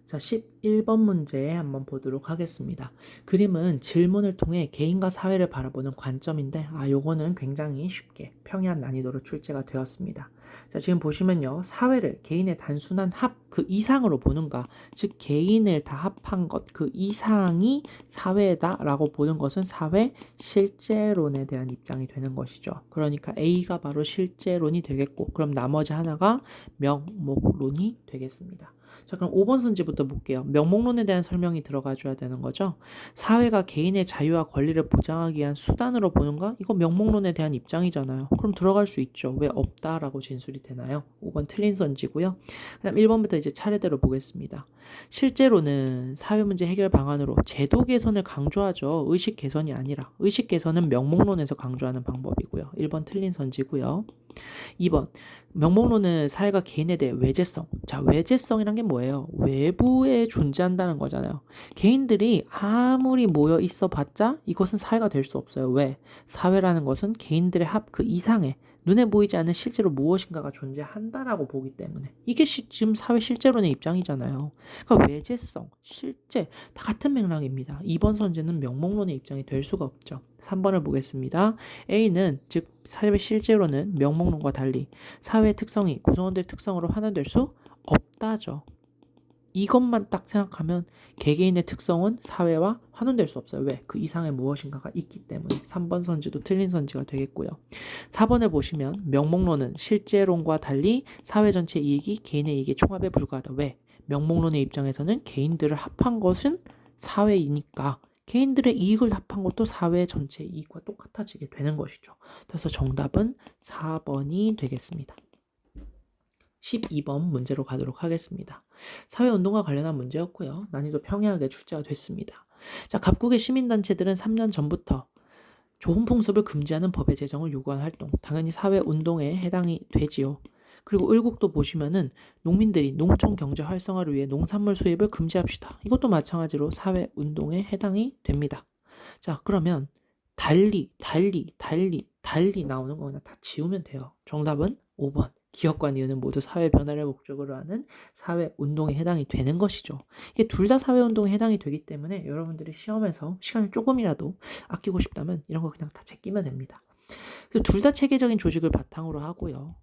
자, 11번 문제 한번 보도록 하겠습니다. 그림은 질문을 통해 개인과 사회를 바라보는 관점인데, 요거는 굉장히 쉽게 평이한 난이도로 출제가 되었습니다. 자, 지금 보시면요. 사회를 개인의 단순한 합, 그 이상으로 보는가, 즉, 개인을 다 합한 것, 그 이상이 사회다라고 보는 것은 사회 실제론에 대한 입장이 되는 것이죠. 그러니까 A가 바로 실제론이 되겠고, 그럼 나머지 하나가 명목론이 되겠습니다. 자, 그럼 5번 선지부터 볼게요. 명목론에 대한 설명이 들어가 줘야 되는 거죠. 사회가 개인의 자유와 권리를 보장하기 위한 수단으로 보는가? 이거 명목론에 대한 입장이잖아요. 그럼 들어갈 수 있죠. 왜 없다라고 진술이 되나요? 5번 틀린 선지고요. 그다음 1번부터 이제 차례대로 보겠습니다. 실제로는 사회 문제 해결 방안으로 제도 개선을 강조하죠. 의식 개선이 아니라. 의식 개선은 명목론에서 강조하는 방법이고요. 1번 틀린 선지고요. 2번 명목론은 사회가 개인에 대해 외제성. 자, 외제성이란 게 뭐예요? 외부에 존재한다는 거잖아요. 개인들이 아무리 모여 있어 봤자 이것은 사회가 될 수 없어요. 왜? 사회라는 것은 개인들의 합 그 이상의 눈에 보이지 않는 실제로 무엇인가가 존재한다라고 보기 때문에 이게 지금 사회 실제론의 입장이잖아요. 그러니까 외제성, 실제 다 같은 맥락입니다. 2번 선제는 명목론의 입장이 될 수가 없죠. 3번을 보겠습니다. A는 즉 사회 실제로는 명목론과 달리 사회의 특성이 구성원들의 특성으로 환원될 수 없다죠. 이것만 딱 생각하면 개개인의 특성은 사회와 환원될 수 없어요. 왜? 그 이상의 무엇인가가 있기 때문에 3번 선지도 틀린 선지가 되겠고요. 4번을 보시면 명목론은 실제론과 달리 사회 전체 이익이 개인의 이익의 총합에 불과하다. 왜? 명목론의 입장에서는 개인들을 합한 것은 사회이니까 개인들의 이익을 합한 것도 사회 전체 이익과 똑같아지게 되는 것이죠. 그래서 정답은 4번이 되겠습니다. 12번 문제로 가도록 하겠습니다. 사회운동과 관련한 문제였고요. 난이도 평이하게 출제가 됐습니다. 자, 각국의 시민단체들은 3년 전부터 좋은 풍습을 금지하는 법의 제정을 요구한 활동, 당연히 사회운동에 해당이 되지요. 그리고 을국도 보시면은 농민들이 농촌 경제 활성화를 위해 농산물 수입을 금지합시다. 이것도 마찬가지로 사회운동에 해당이 됩니다. 자, 그러면 달리 나오는 거 그냥 다 지우면 돼요. 정답은 5번. 기업과 니은은 모두 사회 변화를 목적으로 하는 사회 운동에 해당이 되는 것이죠. 이게 둘 다 사회 운동에 해당이 되기 때문에 여러분들이 시험에서 시간을 조금이라도 아끼고 싶다면 이런 거 그냥 다 제끼면 됩니다. 그래서 둘 다 체계적인 조직을 바탕으로 하고요.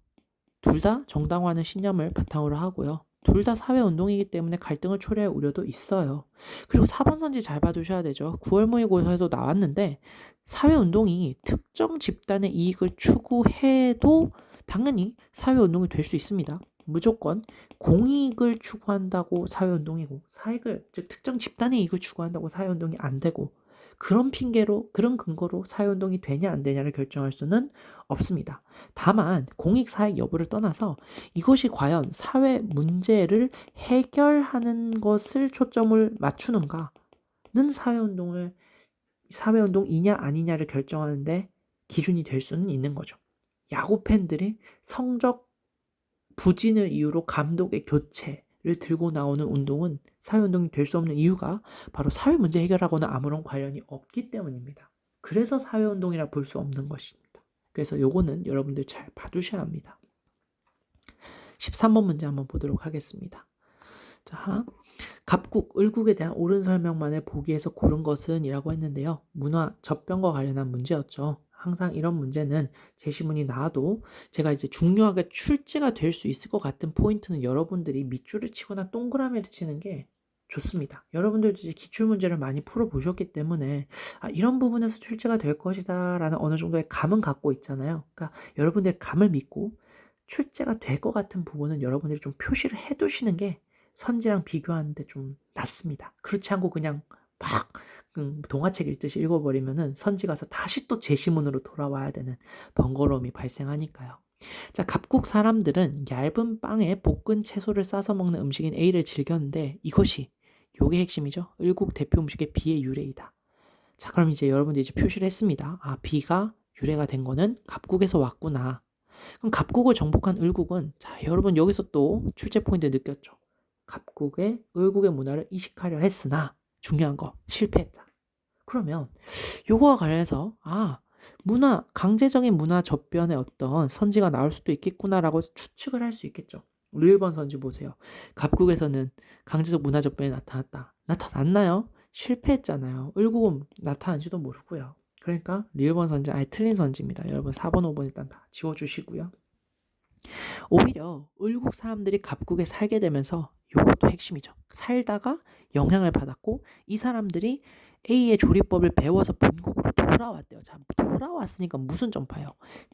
둘 다 정당화하는 신념을 바탕으로 하고요. 둘 다 사회운동이기 때문에 갈등을 초래할 우려도 있어요. 그리고 4번 선지 잘 봐두셔야 되죠. 9월 모의고사에도 나왔는데 사회운동이 특정 집단의 이익을 추구해도 당연히 사회운동이 될 수 있습니다. 무조건 공익을 추구한다고 사회운동이고 사익을 즉 특정 집단의 이익을 추구한다고 사회운동이 안 되고 그런 핑계로 그런 근거로 사회운동이 되냐 안 되냐를 결정할 수는 없습니다. 다만 공익 사익 여부를 떠나서 이것이 과연 사회 문제를 해결하는 것을 초점을 맞추는가는 사회운동이냐 아니냐를 결정하는데 기준이 될 수는 있는 거죠. 야구 팬들이 성적 부진을 이유로 감독의 교체를 들고 나오는 운동은 사회운동이 될 수 없는 이유가 바로 사회 문제 해결하거나 아무런 관련이 없기 때문입니다. 그래서 사회운동이라 볼 수 없는 것입니다. 그래서 요거는 여러분들 잘 봐두셔야 합니다. 13번 문제 한번 보도록 하겠습니다. 자, 갑국, 을국에 대한 옳은 설명만을 보기에서 고른 것은 이라고 했는데요. 문화, 젖병과 관련한 문제였죠. 항상 이런 문제는 제시문이 나와도 제가 이제 중요하게 출제가 될 수 있을 것 같은 포인트는 여러분들이 밑줄을 치거나 동그라미를 치는 게 좋습니다. 여러분들도 이제 기출문제를 많이 풀어보셨기 때문에 이런 부분에서 출제가 될 것이다 라는 어느 정도의 감은 갖고 있잖아요. 그러니까 여러분들의 감을 믿고 출제가 될 것 같은 부분은 여러분들이 좀 표시를 해두시는 게 선지랑 비교하는데 좀 낫습니다. 그렇지 않고 그냥 막 동화책 읽듯이 읽어버리면은 선지 가서 다시 또 제시문으로 돌아와야 되는 번거로움이 발생하니까요. 자, 갑국 사람들은 얇은 빵에 볶은 채소를 싸서 먹는 음식인 A를 즐겼는데 이것이 요게 핵심이죠. 을국 대표 음식의 B의 유래이다. 자, 그럼 이제 여러분들이 이제 표시를 했습니다. B가 유래가 된 거는 갑국에서 왔구나. 그럼 갑국을 정복한 을국은 자, 여러분 여기서 또 출제 포인트 느꼈죠. 갑국의 을국의 문화를 이식하려 했으나 중요한 거 실패했다. 그러면 요거와 관련해서 강제적인 문화 접변의 어떤 선지가 나올 수도 있겠구나라고 추측을 할 수 있겠죠. 우리 1번 선지 보세요. 갑국에서는 강제적 문화적변이 나타났다. 나타났나요? 실패했잖아요. 을국은 나타난지도 모르고요. 그러니까 1번 선지 아예 틀린 선지입니다. 여러분 4번, 5번 일단 다 지워주시고요. 오히려 을국 사람들이 갑국에 살게 되면서 이것도 핵심이죠. 살다가 영향을 받았고 이 사람들이 A의 조리법을 배워서 본국으로 돌아왔대요. 자, 돌아왔으니까 무슨 전파예요?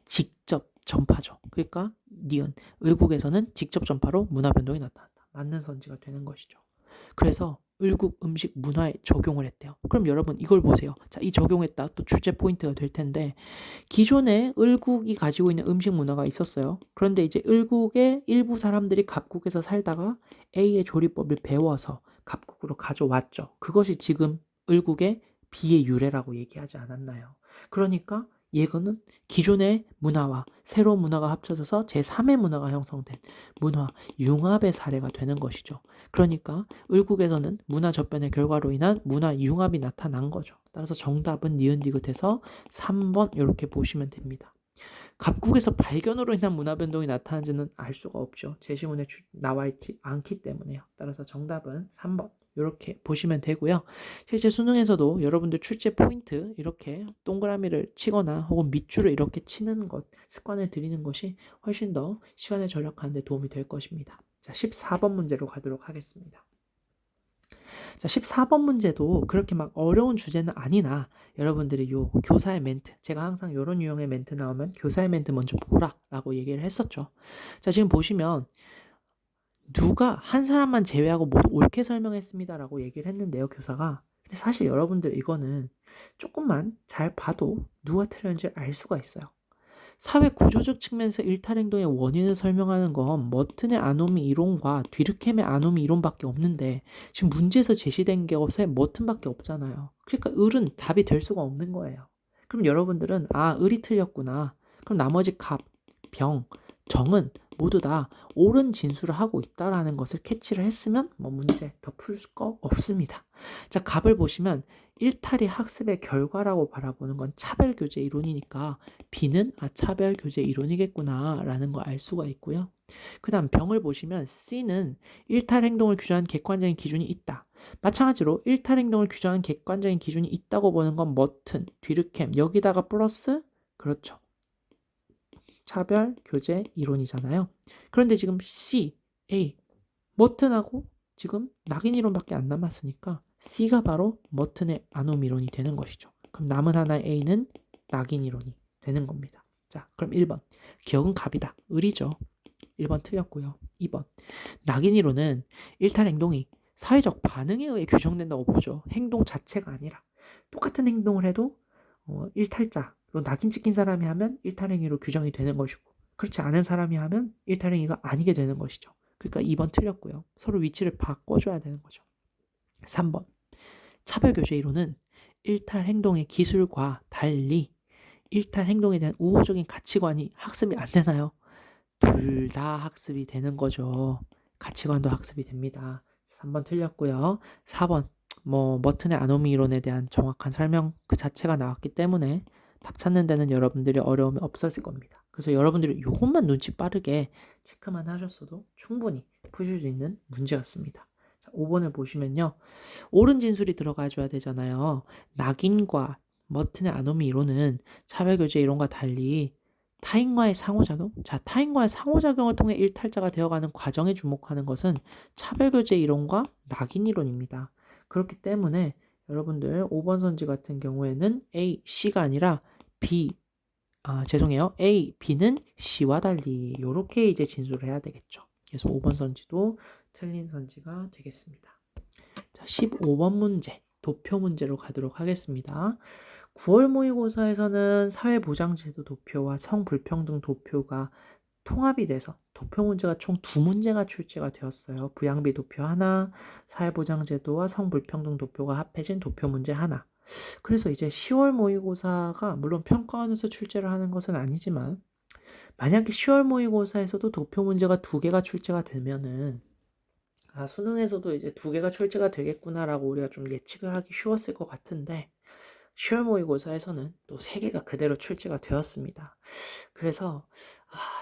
직접 전파죠. 그러니까 니은 을국에서는 직접 전파로 문화 변동이 나타난다. 맞는 선지가 되는 것이죠. 그래서 을국 음식 문화에 적용을 했대요. 그럼 여러분 이걸 보세요. 자, 이 적용했다. 또 주제 포인트가 될 텐데 기존에 을국이 가지고 있는 음식 문화가 있었어요. 그런데 이제 을국의 일부 사람들이 갑국에서 살다가 A의 조리법을 배워서 갑국으로 가져왔죠. 그것이 지금 을국의 비의 유래라고 얘기하지 않았나요? 그러니까 이거는 기존의 문화와 새로운 문화가 합쳐져서 제3의 문화가 형성된 문화 융합의 사례가 되는 것이죠. 그러니까 을국에서는 문화 접변의 결과로 인한 문화 융합이 나타난 거죠. 따라서 정답은 니은 디귿에서 3번 이렇게 보시면 됩니다. 갑국에서 발견으로 인한 문화 변동이 나타난지는 알 수가 없죠. 제시문에 나와 있지 않기 때문에요. 따라서 정답은 3번 이렇게 보시면 되고요. 실제 수능에서도 여러분들 출제 포인트 이렇게 동그라미를 치거나 혹은 밑줄을 이렇게 치는 것 습관을 들이는 것이 훨씬 더 시간을 절약하는 데 도움이 될 것입니다. 자, 14번 문제로 가도록 하겠습니다. 자, 14번 문제도 그렇게 막 어려운 주제는 아니나 여러분들이 요 교사의 멘트, 제가 항상 이런 유형의 멘트 나오면 교사의 멘트 먼저 보라 라고 얘기를 했었죠. 자, 지금 보시면 누가 한 사람만 제외하고 모두 옳게 설명했습니다 라고 얘기를 했는데요, 교사가. 근데 사실 여러분들 이거는 조금만 잘 봐도 누가 틀렸는지 알 수가 있어요. 사회 구조적 측면에서 일탈행동의 원인을 설명하는 건 머튼의 아노미 이론과 뒤르켐의 아노미 이론밖에 없는데 지금 문제에서 제시된 게 없어요. 머튼밖에 없잖아요. 그러니까 을은 답이 될 수가 없는 거예요. 그럼 여러분들은 아, 을이 틀렸구나. 그럼 나머지 갑, 병, 정은 모두 다 옳은 진술을 하고 있다라는 것을 캐치를 했으면 뭐 문제 더 풀 거 없습니다. 자, 갑을 보시면 일탈이 학습의 결과라고 바라보는 건 차별교제 이론이니까 B는 차별교제 이론이겠구나 라는 걸 알 수가 있고요. 그 다음 병을 보시면 C는 일탈 행동을 규정한 객관적인 기준이 있다. 마찬가지로 일탈 행동을 규정한 객관적인 기준이 있다고 보는 건 머튼, 뒤르켐 여기다가 플러스 그렇죠. 차별 교제 이론이잖아요. 그런데 지금 C, A, 머튼하고 지금 낙인 이론밖에 안 남았으니까 C가 바로 머튼의 아놈 이론이 되는 것이죠. 그럼 남은 하나의 A는 낙인 이론이 되는 겁니다. 자, 그럼 1번. 기억은 갑이다. 을이죠. 1번 틀렸고요. 2번. 낙인 이론은 일탈 행동이 사회적 반응에 의해 규정된다고 보죠. 행동 자체가 아니라 똑같은 행동을 해도 일탈자로 낙인 찍힌 사람이 하면 일탈행위로 규정이 되는 것이고 그렇지 않은 사람이 하면 일탈행위가 아니게 되는 것이죠. 그러니까 2번 틀렸고요. 서로 위치를 바꿔줘야 되는 거죠. 3번. 차별교제 이론은 일탈 행동의 기술과 달리 일탈 행동에 대한 우호적인 가치관이 학습이 안 되나요? 둘 다 학습이 되는 거죠. 가치관도 학습이 됩니다. 3번 틀렸고요. 4번. 머튼의 아노미 이론에 대한 정확한 설명 그 자체가 나왔기 때문에 답 찾는 데는 여러분들이 어려움이 없었을 겁니다. 그래서 여러분들이 이것만 눈치 빠르게 체크만 하셨어도 충분히 푸실 수 있는 문제였습니다. 자, 5번을 보시면요. 옳은 진술이 들어가줘야 되잖아요. 낙인과 머튼의 아노미 이론은 차별교제 이론과 달리 타인과의 상호작용? 자, 타인과의 상호작용을 통해 일탈자가 되어가는 과정에 주목하는 것은 차별교제 이론과 낙인 이론입니다. 그렇기 때문에 여러분들 5번 선지 같은 경우에는 A, C가 아니라 B, 죄송해요. A, B는 C와 달리 이렇게 이제 진술을 해야 되겠죠. 그래서 5번 선지도 틀린 선지가 되겠습니다. 자, 15번 문제, 도표 문제로 가도록 하겠습니다. 9월 모의고사에서는 사회보장제도 도표와 성불평등 도표가 통합이 돼서 도표 문제가 총 2문제가 출제가 되었어요. 부양비 도표 하나, 사회보장제도와 성불평등 도표가 합해진 도표 문제 하나. 그래서 이제 10월 모의고사가 물론 평가원에서 출제를 하는 것은 아니지만 만약에 10월 모의고사에서도 도표 문제가 2개가 출제가 되면은 수능에서도 이제 2개가 출제가 되겠구나라고 우리가 좀 예측을 하기 쉬웠을 것 같은데 10월 모의고사에서는 또 3개가 그대로 출제가 되었습니다. 그래서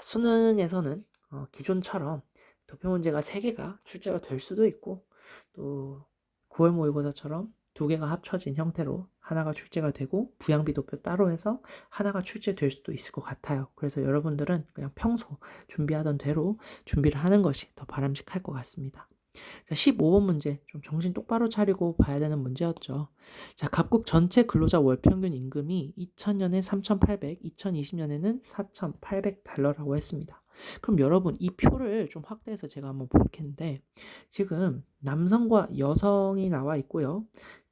수능에서는 기존처럼 도표 문제가 3개가 출제가 될 수도 있고 또 9월 모의고사처럼 2개가 합쳐진 형태로 하나가 출제가 되고 부양비 도표 따로 해서 하나가 출제될 수도 있을 것 같아요. 그래서 여러분들은 그냥 평소 준비하던 대로 준비를 하는 것이 더 바람직할 것 같습니다. 자, 15번 문제 좀 정신 똑바로 차리고 봐야 되는 문제였죠. 자, 각국 전체 근로자 월평균 임금이 2000년에 3,800, 2020년에는 4,800달러라고 했습니다. 그럼 여러분 이 표를 좀 확대해서 제가 한번 볼 텐데 지금 남성과 여성이 나와 있고요.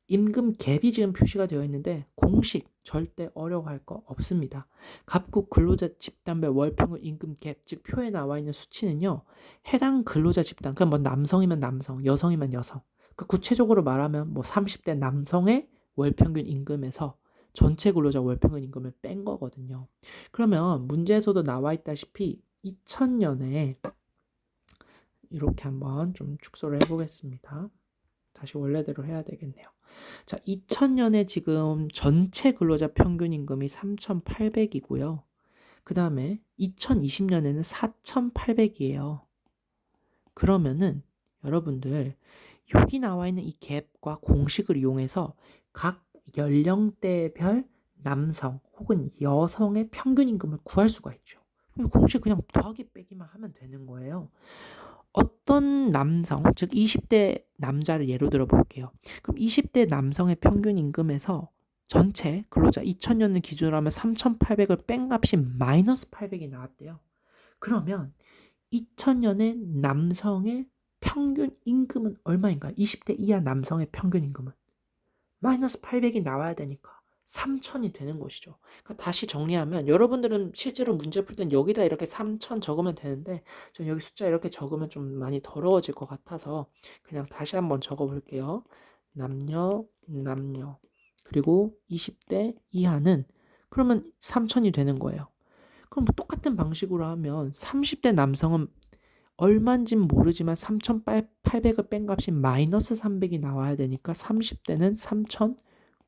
임금 갭이 지금 표시가 되어 있는데 공식 절대 어려워할 거 없습니다. 각국 근로자 집단별 월평균 임금 갭, 즉 표에 나와 있는 수치는요. 해당 근로자 집단, 그럼 뭐 남성이면 남성, 여성이면 여성. 그 구체적으로 말하면 뭐 30대 남성의 월평균 임금에서 전체 근로자 월평균 임금을 뺀 거거든요. 그러면 문제에서도 나와 있다시피 2000년에 이렇게 한번 좀 축소를 해보겠습니다. 다시 원래대로 해야 되겠네요. 자, 2000년에 지금 전체 근로자 평균 임금이 3,800이고요. 그 다음에 2020년에는 4,800이에요. 그러면은 여러분들 여기 나와 있는 이 갭과 공식을 이용해서 각 연령대별 남성 혹은 여성의 평균 임금을 구할 수가 있죠. 공식 그냥 더하기 빼기만 하면 되는 거예요. 어떤 남성, 즉 20대 남자를 예로 들어 볼게요. 그럼 20대 남성의 평균 임금에서 전체 근로자 2000년을 기준으로 하면 3,800을 뺀 값이 마이너스 800이 나왔대요. 그러면 2000년에 남성의 평균 임금은 얼마인가요? 20대 이하 남성의 평균 임금은 마이너스 800이 나와야 되니까 3,000이 되는 것이죠. 그러니까 다시 정리하면 여러분들은 실제로 문제 풀 땐 여기다 이렇게 3,000 적으면 되는데 전 여기 숫자 이렇게 적으면 좀 많이 더러워질 것 같아서 그냥 다시 한번 적어 볼게요. 남녀 그리고 20대 이하는 그러면 3,000이 되는 거예요. 그럼 뭐 똑같은 방식으로 하면 30대 남성은 얼마인지는 모르지만 3,800을 뺀 값이 마이너스 300이 나와야 되니까 30대는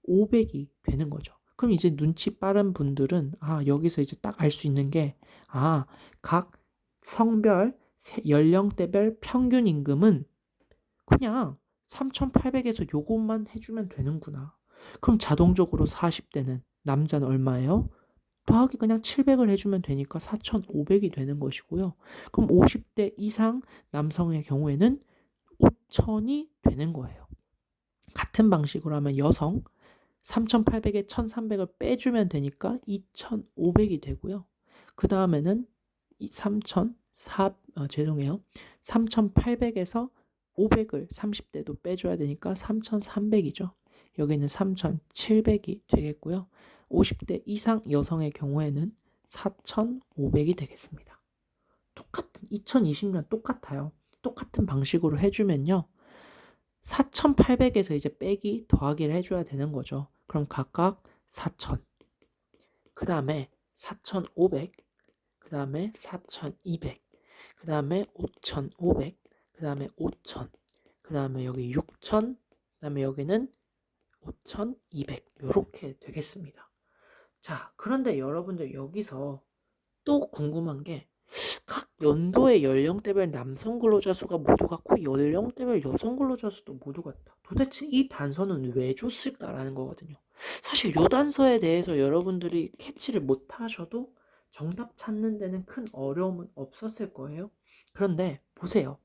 3,500이 되는 거죠. 그럼 이제 눈치 빠른 분들은 여기서 이제 딱 알 수 있는 게 각 성별 연령대별 평균 임금은 그냥 3,800에서 요것만 해주면 되는구나. 그럼 자동적으로 40대는 남자는 얼마예요? 더하기 그냥 700을 해주면 되니까 4,500이 되는 것이고요. 그럼 50대 이상 남성의 경우에는 5,000이 되는 거예요. 같은 방식으로 하면 여성 3,800에 1,300을 빼주면 되니까 2,500이 되고요. 그 다음에는 3,800에서 500을 30대도 빼줘야 되니까 3,300이죠. 여기는 3,700이 되겠고요. 50대 이상 여성의 경우에는 4,500이 되겠습니다. 똑같은 2020년 똑같아요. 똑같은 방식으로 해주면요. 4,800에서 이제 빼기 더하기를 해줘야 되는 거죠. 그럼 각각 4,000, 그 다음에 4,500, 그 다음에 4,200, 그 다음에 5,500, 그 다음에 5,000, 그 다음에 여기 6,000, 그 다음에 여기는 5,200 이렇게 되겠습니다. 자, 그런데 여러분들 여기서 또 궁금한 게 각 연도의 연령대별 남성 근로자 수가 모두 같고 연령대별 여성 근로자 수도 모두 같다. 도대체 이 단서는 왜 줬을까라는 거거든요. 사실 이 단서에 대해서 여러분들이 캐치를 못 하셔도 정답 찾는 데는 큰 어려움은 없었을 거예요. 그런데 보세요.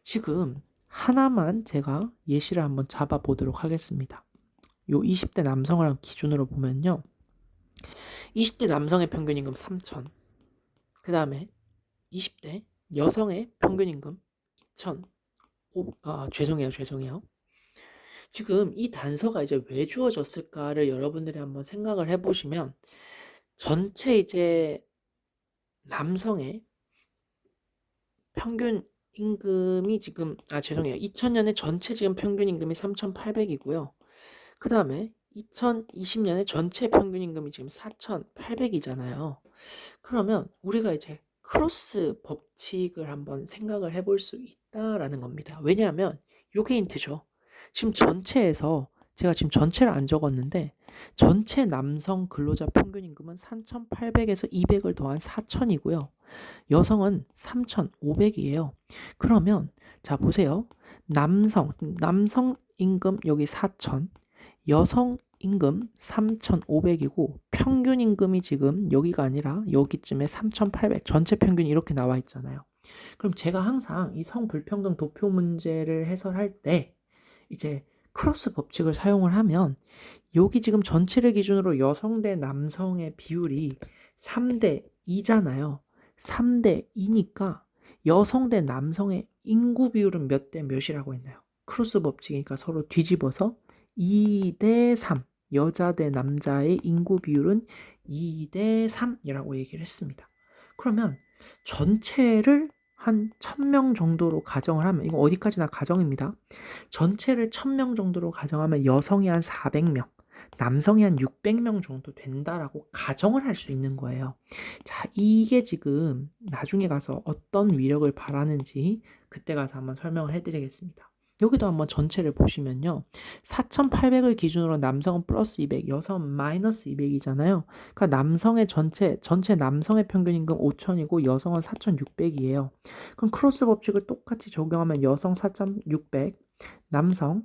지금 하나만 제가 예시를 한번 잡아 보도록 하겠습니다. 요 20대 남성을 기준으로 보면요. 20대 남성의 평균 임금 3,000. 그 다음에 20대 여성의 평균 임금 2,000. 죄송해요. 지금 이 단서가 이제 왜 주어졌을까를 여러분들이 한번 생각을 해보시면 전체 이제 남성의 평균 임금이 지금 2000년에 전체 지금 평균 임금이 3,800이고요. 그 다음에 2020년에 전체 평균 임금이 지금 4,800이잖아요. 그러면 우리가 이제 크로스 법칙을 한번 생각을 해볼 수 있다라는 겁니다. 왜냐하면 요게 힌트죠. 지금 전체에서 제가 지금 전체를 안 적었는데 전체 남성 근로자 평균 임금은 3,800에서 200을 더한 4,000이고요. 여성은 3,500이에요. 그러면 자 보세요. 남성 임금 여기 4,000, 여성 임금 3,500이고 평균 임금이 지금 여기가 아니라 여기쯤에 3,800, 전체 평균이 이렇게 나와 있잖아요. 그럼 제가 항상 이 성불평등 도표 문제를 해설할 때 이제 크로스 법칙을 사용을 하면 여기 지금 전체를 기준으로 여성 대 남성의 비율이 3대 2잖아요. 3대 2니까 여성 대 남성의 인구 비율은 몇 대 몇이라고 했나요? 크로스 법칙이니까 서로 뒤집어서 2대 3, 여자 대 남자의 인구 비율은 2대 3이라고 얘기를 했습니다. 그러면 전체를 한 1000명 정도로 가정을 하면, 이거 어디까지나 가정입니다. 전체를 1000명 정도로 가정하면 여성이 한 400명, 남성이 한 600명 정도 된다라고 가정을 할 수 있는 거예요. 자, 이게 지금 나중에 가서 어떤 위력을 발하는지 그때 가서 한번 설명을 해드리겠습니다. 여기도 한번 전체를 보시면요. 4,800을 기준으로 남성은 플러스 200, 여성은 마이너스 200이잖아요. 그러니까 남성의 전체 남성의 평균 임금 5,000이고 여성은 4,600이에요. 그럼 크로스 법칙을 똑같이 적용하면 여성 4,600, 남성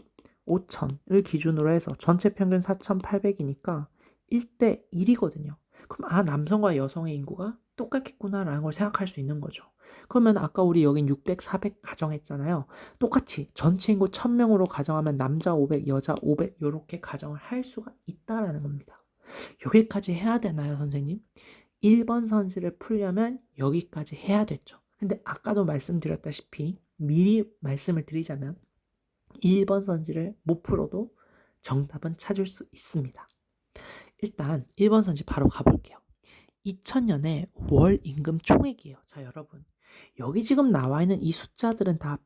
5,000을 기준으로 해서 전체 평균 4,800이니까 1대 1이거든요. 그럼 남성과 여성의 인구가 똑같겠구나라는 걸 생각할 수 있는 거죠. 그러면 아까 우리 여긴 600, 400 가정했잖아요. 똑같이 전체 인구 1000명으로 가정하면 남자 500, 여자 500 이렇게 가정을 할 수가 있다라는 겁니다. 여기까지 해야 되나요, 선생님? 1번 선지를 풀려면 여기까지 해야 됐죠. 근데 아까도 말씀드렸다시피 미리 말씀을 드리자면 1번 선지를 못 풀어도 정답은 찾을 수 있습니다. 일단 1번 선지 바로 가볼게요. 2000년에 월 임금 총액이에요. 자, 여러분. 여기 지금 나와 있는 이 숫자들은 다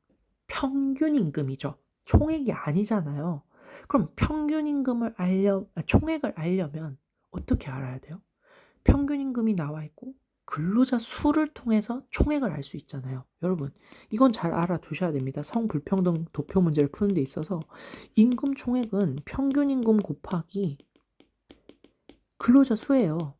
평균 임금이죠. 총액이 아니잖아요. 그럼 평균 임금을 총액을 알려면 어떻게 알아야 돼요? 평균 임금이 나와 있고 근로자 수를 통해서 총액을 알 수 있잖아요. 여러분, 이건 잘 알아두셔야 됩니다. 성불평등 도표 문제를 푸는 데 있어서 임금 총액은 평균 임금 곱하기 근로자 수예요.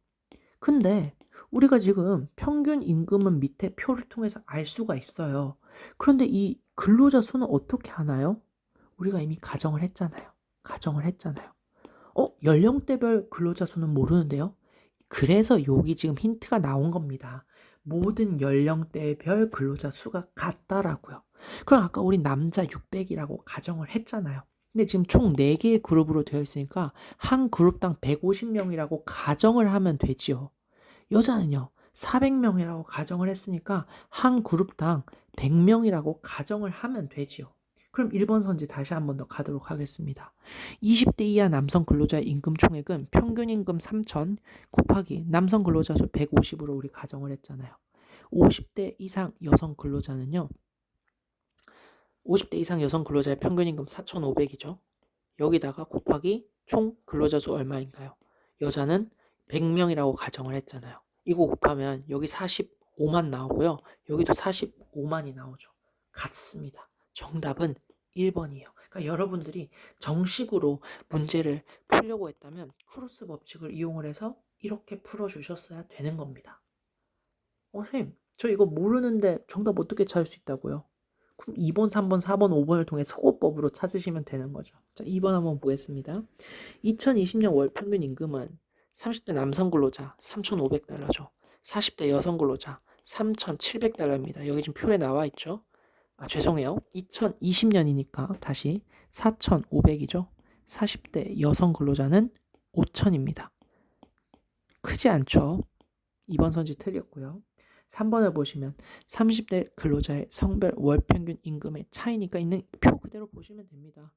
근데 우리가 지금 평균 임금은 밑에 표를 통해서 알 수가 있어요. 그런데 이 근로자 수는 어떻게 하나요? 우리가 이미 가정을 했잖아요. 연령대별 근로자 수는 모르는데요. 그래서 여기 지금 힌트가 나온 겁니다. 모든 연령대별 근로자 수가 같다라고요. 그럼 아까 우리 남자 600이라고 가정을 했잖아요. 근데 지금 총 4개의 그룹으로 되어 있으니까 한 그룹당 150명이라고 가정을 하면 되지요. 여자는요, 400명이라고 가정을 했으니까 한 그룹당 100명이라고 가정을 하면 되지요. 그럼 1번 선지 다시 한 번 더 가도록 하겠습니다. 20대 이하 남성 근로자의 임금 총액은 평균 임금 3,000 곱하기 남성 근로자 수 150으로 우리 가정을 했잖아요. 50대 이상 여성 근로자는요. 50대 이상 여성 근로자의 평균 임금 4,500이죠. 여기다가 곱하기 총 근로자 수 얼마인가요? 여자는 100명이라고 가정을 했잖아요. 이거 곱하면 여기 45만 나오고요. 여기도 45만이 나오죠. 같습니다. 정답은 1번이에요. 그러니까 여러분들이 정식으로 문제를 풀려고 했다면 크로스 법칙을 이용을 해서 이렇게 풀어주셨어야 되는 겁니다. 선생님, 저 이거 모르는데 정답 어떻게 찾을 수 있다고요? 그럼 2번, 3번, 4번, 5번을 통해 소거법으로 찾으시면 되는 거죠. 자, 2번 한번 보겠습니다. 2020년 월 평균 임금은 30대 남성 근로자 3,500달러죠. 40대 여성 근로자 3,700달러입니다. 여기 지금 표에 나와 있죠. 죄송해요. 2020년이니까 다시 4,500이죠. 40대 여성 근로자는 5,000입니다. 크지 않죠? 2번 선지 틀렸고요. 3번을 보시면 30대 근로자의 성별 월평균 임금의 차이니까 있는 표 그대로 보시면 됩니다.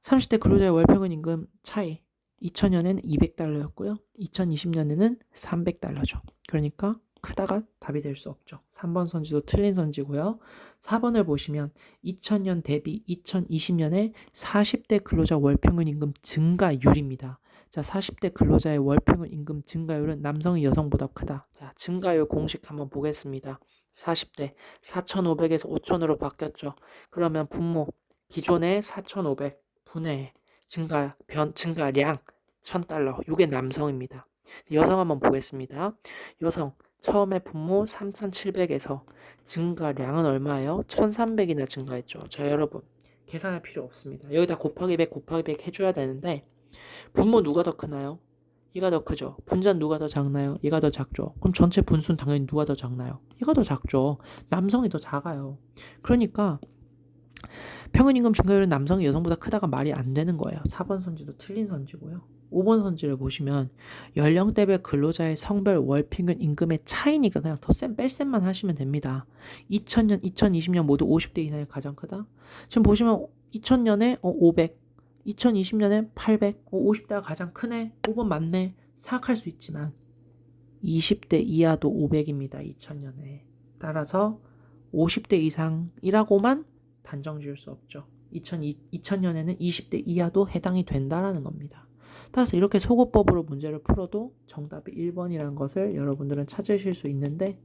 30대 근로자의 월평균 임금 차이 2000년에는 200달러였고요. 2020년에는 300달러죠. 그러니까 크다가 답이 될 수 없죠. 3번 선지도 틀린 선지고요. 4번을 보시면 2000년 대비 2020년에 40대 근로자 월평균 임금 증가율입니다. 자, 40대 근로자의 월평균 임금 증가율은 남성이 여성보다 크다. 자, 증가율 공식 한번 보겠습니다. 40대 4,500에서 5,000으로 바뀌었죠. 그러면 분모 기존의 4,500 분의 증가량 1000달러. 요게 남성입니다. 여성 한번 보겠습니다. 여성 처음에 분모 3700에서 증가량은 얼마예요? 1300이나 증가했죠. 자, 여러분 계산할 필요 없습니다. 여기다 곱하기 100 곱하기 100 해줘야 되는데 분모 누가 더 크나요? 얘가 더 크죠. 분자는 누가 더 작나요? 얘가 더 작죠. 그럼 전체 분수는 당연히 누가 더 작나요? 얘가 더 작죠. 남성이 더 작아요. 그러니까 평균 임금 증가율은 남성이 여성보다 크다가 말이 안 되는 거예요. 4번 선지도 틀린 선지고요. 5번 선지를 보시면 연령대별 근로자의 성별 월 평균 임금의 차이니까 그냥 덧셈 뺄셈만 하시면 됩니다. 2000년, 2020년 모두 50대 이상이 가장 크다. 지금 보시면 2000년에 500, 2020년에 800, 50대가 가장 크네. 5번 맞네. 생각할 수 있지만 20대 이하도 500입니다. 2000년에. 따라서 50대 이상이라고만 단정 지을 수 없죠. 2000년에는 20대 이하도 해당이 된다라는 겁니다. 따라서 이렇게 소거법으로 문제를 풀어도 정답이 1번이라는 것을 여러분들은 찾으실 수 있는데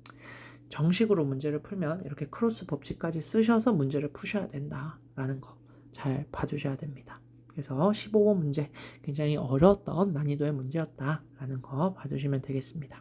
정식으로 문제를 풀면 이렇게 크로스 법칙까지 쓰셔서 문제를 푸셔야 된다라는 거 잘 봐두셔야 됩니다. 그래서 15번 문제 굉장히 어려웠던 난이도의 문제였다라는 거 봐두시면 되겠습니다.